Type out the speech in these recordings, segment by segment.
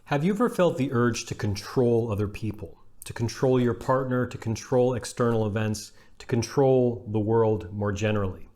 Have you ever felt the urge to control other people, to control your partner, to control external events, to control the world more generally?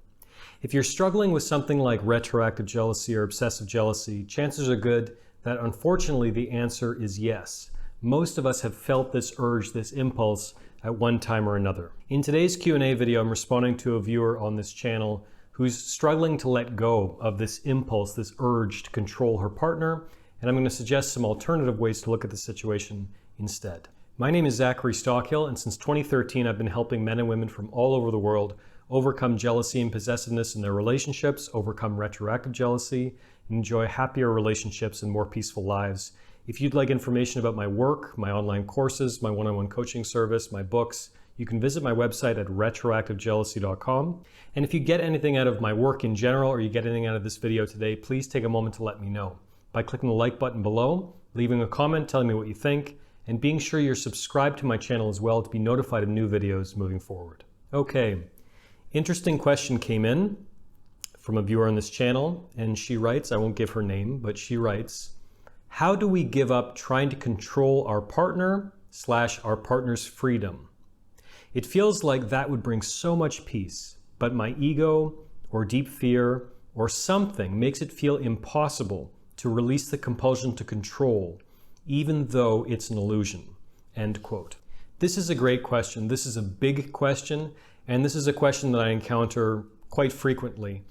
If you're struggling with something like retroactive jealousy or obsessive jealousy, chances are good that unfortunately the answer is yes. Most of us have felt this urge, this impulse at one time or another. In today's Q&A video, I'm responding to a viewer on this channel who's struggling to let go of this impulse, this urge to control her partner, and I'm going to suggest some alternative ways to look at the situation instead. My name is Zachary Stockill, and since 2013 I've been helping men and women from all over the world overcome jealousy and possessiveness in their relationships, overcome retroactive jealousy, and enjoy happier relationships and more peaceful lives. If you'd like information about my work, my online courses, my one-on-one coaching service, my books, you can visit my website at retroactivejealousy.com. And if you get anything out of my work in general, or you get anything out of this video today, please take a moment to let me know by clicking the like button below, leaving a comment telling me what you think, and being sure you're subscribed to my channel as well to be notified of new videos moving forward. Okay, interesting question came in from a viewer on this channel, and she writes, I won't give her name, but she writes, how do we give up trying to control our partner / our partner's freedom? It feels like that would bring so much peace, but my ego or deep fear or something makes it feel impossible to release the compulsion to control, even though it's an illusion, end quote. This is a great question. This is a big question, and this is a question that I encounter quite frequently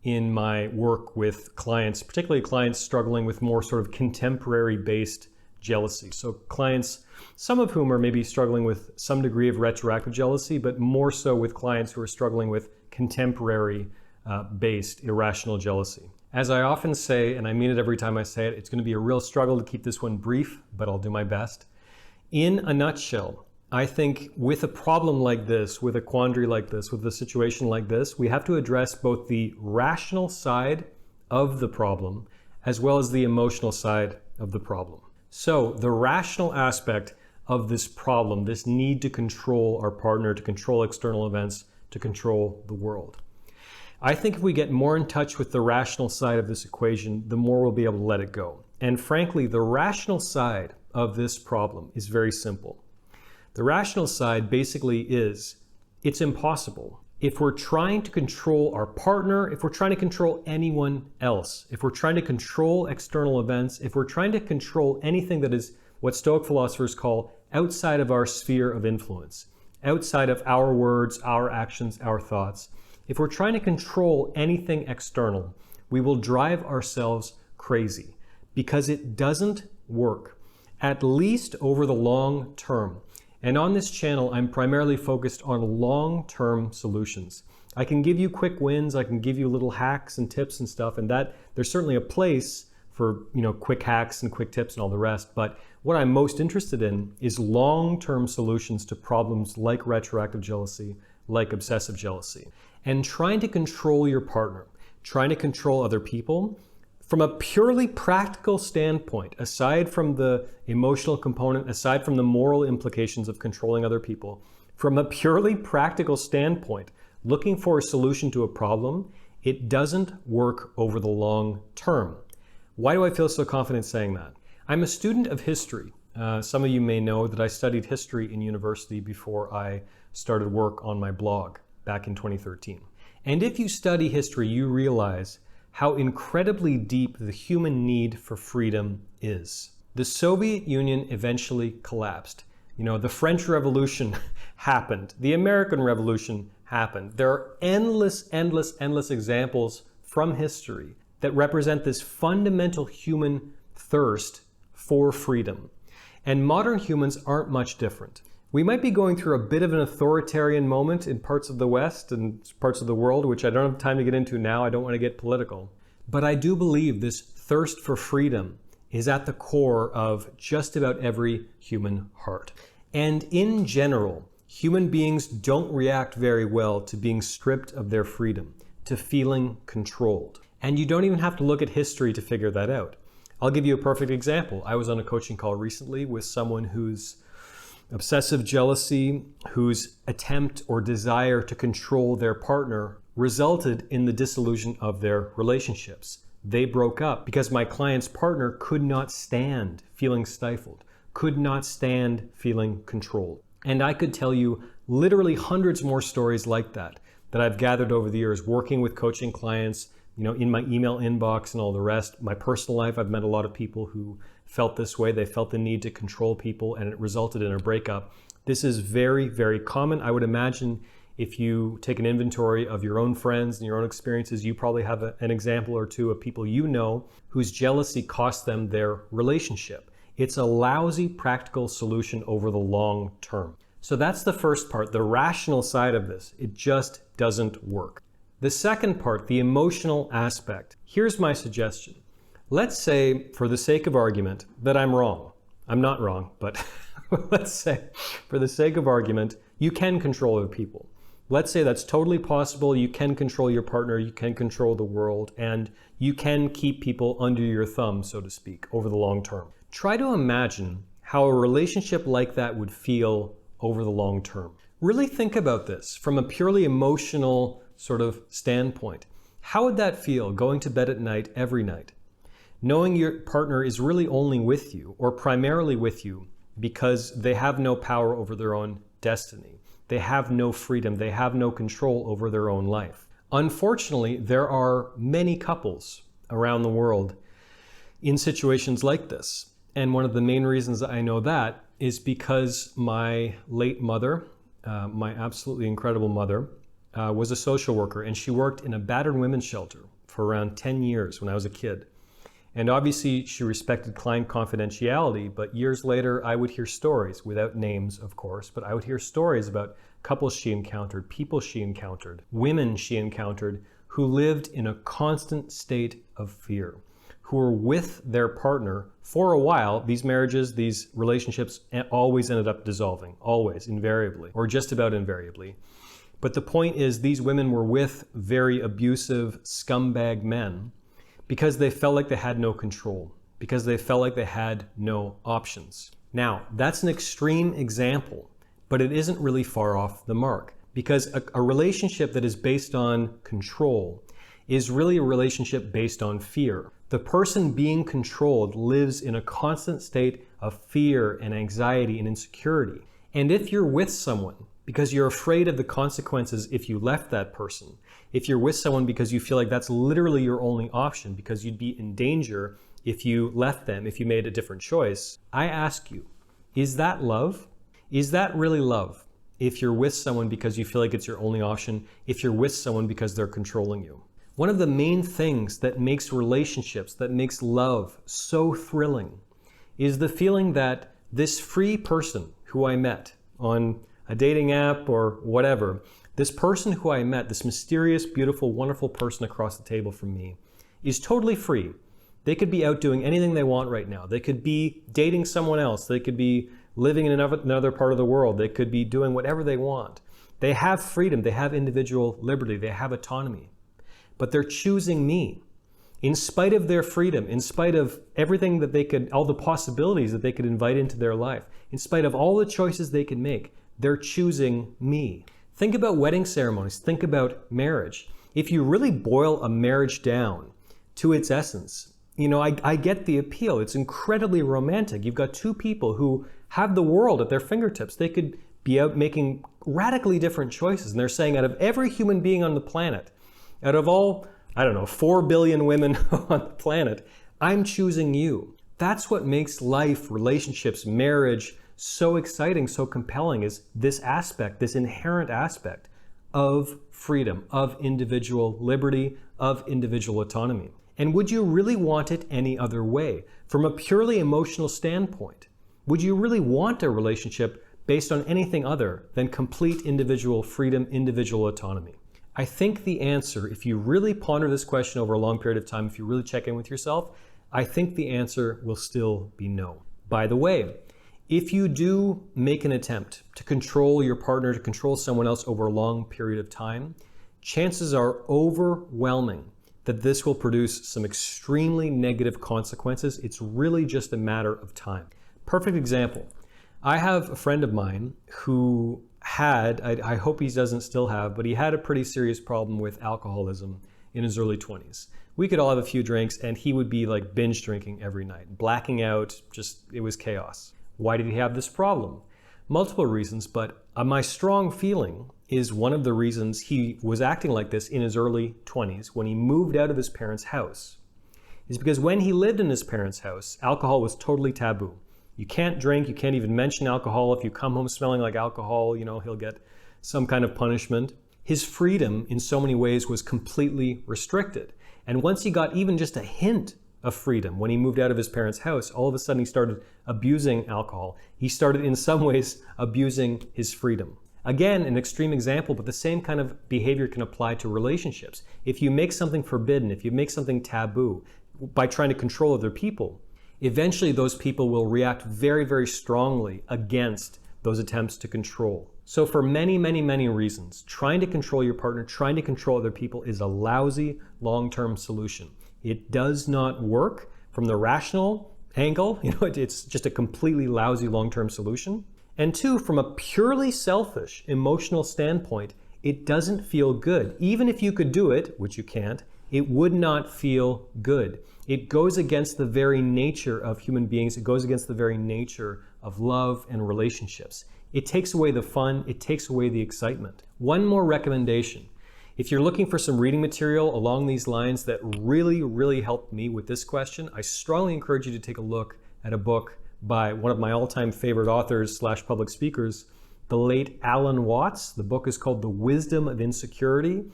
in my work with clients, particularly clients struggling with more sort of contemporary-based jealousy. So clients, some of whom are maybe struggling with some degree of retroactive jealousy, but more so with clients who are struggling with contemporary-based irrational jealousy. As I often say, and I mean it every time I say it, it's going to be a real struggle to keep this one brief, but I'll do my best. In a nutshell, I think with a problem like this, with a quandary like this, with a situation like this, we have to address both the rational side of the problem as well as the emotional side of the problem. So the rational aspect of this problem, this need to control our partner, to control external events, to control the world. I think if we get more in touch with the rational side of this equation, the more we'll be able to let it go. And frankly, the rational side of this problem is very simple. The rational side basically is, it's impossible. If we're trying to control our partner, if we're trying to control anyone else, if we're trying to control external events, if we're trying to control anything that is what Stoic philosophers call outside of our sphere of influence, outside of our words, our actions, our thoughts, if we're trying to control anything external, we will drive ourselves crazy because it doesn't work, at least over the long term. And on this channel, I'm primarily focused on long-term solutions. I can give you quick wins, I can give you little hacks and tips and stuff, and that there's certainly a place for, quick hacks and quick tips and all the rest. But what I'm most interested in is long-term solutions to problems like retroactive jealousy, like obsessive jealousy. And trying to control your partner, trying to control other people, from a purely practical standpoint, aside from the emotional component, aside from the moral implications of controlling other people, from a purely practical standpoint, looking for a solution to a problem, it doesn't work over the long term. Why do I feel so confident saying that? I'm a student of history. Some of you may know that I studied history in university before I started work on my blog back in 2013. And if you study history, you realize how incredibly deep the human need for freedom is. The Soviet Union eventually collapsed. The French Revolution happened. The American Revolution happened. There are endless examples from history that represent this fundamental human thirst for freedom. And modern humans aren't much different. We might be going through a bit of an authoritarian moment in parts of the West and parts of the world, which I don't have time to get into now. I don't want to get political. But I do believe this thirst for freedom is at the core of just about every human heart. And in general, human beings don't react very well to being stripped of their freedom, to feeling controlled. And you don't even have to look at history to figure that out. I'll give you a perfect example. I was on a coaching call recently with someone whose obsessive jealousy, whose attempt or desire to control their partner resulted in the dissolution of their relationships. they broke up because my client's partner could not stand feeling stifled, could not stand feeling controlled. And I could tell you literally hundreds more stories like that I've gathered over the years working with coaching clients, in my email inbox and all the rest. My personal life, I've met a lot of people who felt this way. They felt the need to control people and it resulted in a breakup. This is very, very common. I would imagine if you take an inventory of your own friends and your own experiences, you probably have an example or two of people you know whose jealousy cost them their relationship. It's a lousy practical solution over the long term. So that's the first part, the rational side of this. It just doesn't work. The second part, the emotional aspect. Here's my suggestion. Let's say, for the sake of argument, that I'm wrong. I'm not wrong, but let's say, for the sake of argument, you can control other people. Let's say that's totally possible. You can control your partner, you can control the world, and you can keep people under your thumb, so to speak, over the long term. Try to imagine how a relationship like that would feel over the long term. Really think about this from a purely emotional sort of standpoint. How would that feel going to bed at night every night, knowing your partner is really only with you or primarily with you because they have no power over their own destiny? They have no freedom. They have no control over their own life. Unfortunately, there are many couples around the world in situations like this. And one of the main reasons I know that is because my late mother, my absolutely incredible mother, was a social worker, and she worked in a battered women's shelter for around 10 years when I was a kid. And obviously she respected client confidentiality, but years later I would hear stories, without names of course, but I would hear stories about couples she encountered, people she encountered, women she encountered who lived in a constant state of fear, who were with their partner for a while. These marriages, these relationships always ended up dissolving, always, invariably, or just about invariably. But the point is, these women were with very abusive scumbag men because they felt like they had no control, because they felt like they had no options. Now, that's an extreme example, but it isn't really far off the mark, because a relationship that is based on control is really a relationship based on fear. The person being controlled lives in a constant state of fear and anxiety and insecurity. And if you're with someone because you're afraid of the consequences if you left that person, if you're with someone because you feel like that's literally your only option, because you'd be in danger if you left them, if you made a different choice, I ask you, is that love? Is that really love? If you're with someone because you feel like it's your only option, if you're with someone because they're controlling you. One of the main things that makes relationships, that makes love so thrilling, is the feeling that this free person who I met on a dating app or whatever, this person who I met, this mysterious, beautiful, wonderful person across the table from me, is totally free. They could be out doing anything they want right now. They could be dating someone else. They could be living in another part of the world. They could be doing whatever they want. They have freedom. They have individual liberty. They have autonomy. But they're choosing me. In spite of their freedom, in spite of everything that they could, all the possibilities that they could invite into their life, in spite of all the choices they could make, they're choosing me. Think about wedding ceremonies. Think about marriage. If you really boil a marriage down to its essence, I get the appeal. It's incredibly romantic. You've got two people who have the world at their fingertips. They could be out making radically different choices. And they're saying, out of every human being on the planet, out of all, 4 billion women on the planet, I'm choosing you. That's what makes life, relationships, marriage so exciting, so compelling, is this aspect, this inherent aspect of freedom, of individual liberty, of individual autonomy. And would you really want it any other way? From a purely emotional standpoint, would you really want a relationship based on anything other than complete individual freedom, individual autonomy? I think the answer, if you really ponder this question over a long period of time, if you really check in with yourself, I think the answer will still be no. By the way, if you do make an attempt to control your partner, to control someone else over a long period of time, chances are overwhelming that this will produce some extremely negative consequences. It's really just a matter of time. Perfect example. I have a friend of mine who had, I hope he doesn't still have, but he had a pretty serious problem with alcoholism in his early 20s, We could all have a few drinks and he would be like binge drinking every night, blacking out, it was chaos. Why did he have this problem? Multiple reasons, but my strong feeling is one of the reasons he was acting like this in his early 20s when he moved out of his parents' house is because when he lived in his parents' house, alcohol was totally taboo. You can't drink, you can't even mention alcohol. If you come home smelling like alcohol, he'll get some kind of punishment. His freedom in so many ways was completely restricted. And once he got even just a hint of freedom, when he moved out of his parents' house, all of a sudden he started abusing alcohol. He started in some ways abusing his freedom. Again, an extreme example, but the same kind of behavior can apply to relationships. If you make something forbidden, if you make something taboo by trying to control other people, eventually those people will react very, very strongly against those attempts to control. So for many, many, many reasons, trying to control your partner, trying to control other people is a lousy long-term solution. It does not work from the rational angle. It's just a completely lousy long-term solution. And two, from a purely selfish emotional standpoint, it doesn't feel good. Even if you could do it, which you can't, it would not feel good. It goes against the very nature of human beings. It goes against the very nature of love and relationships. It takes away the fun. It takes away the excitement. One more recommendation. If you're looking for some reading material along these lines that really, really helped me with this question, I strongly encourage you to take a look at a book by one of my all-time favorite authors / public speakers, the late Alan Watts. The book is called The Wisdom of Insecurity.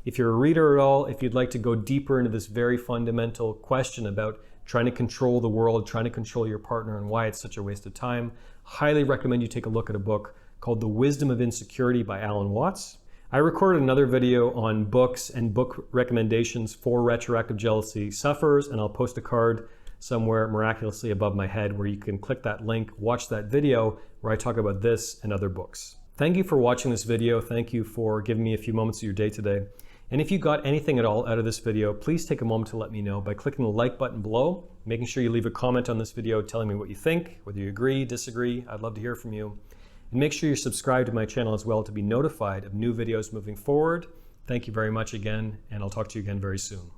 If you're a reader at all, if you'd like to go deeper into this very fundamental question about trying to control the world, trying to control your partner, and why it's such a waste of time, highly recommend you take a look at a book called The Wisdom of Insecurity by Alan Watts. I recorded another video on books and book recommendations for retroactive jealousy sufferers, and I'll post a card somewhere miraculously above my head where you can click that link, watch that video where I talk about this and other books. Thank you for watching this video. Thank you for giving me a few moments of your day today. And if you got anything at all out of this video, please take a moment to let me know by clicking the like button below, making sure you leave a comment on this video telling me what you think, whether you agree, disagree. I'd love to hear from you. And make sure you're subscribed to my channel as well to be notified of new videos moving forward. Thank you very much again, and I'll talk to you again very soon.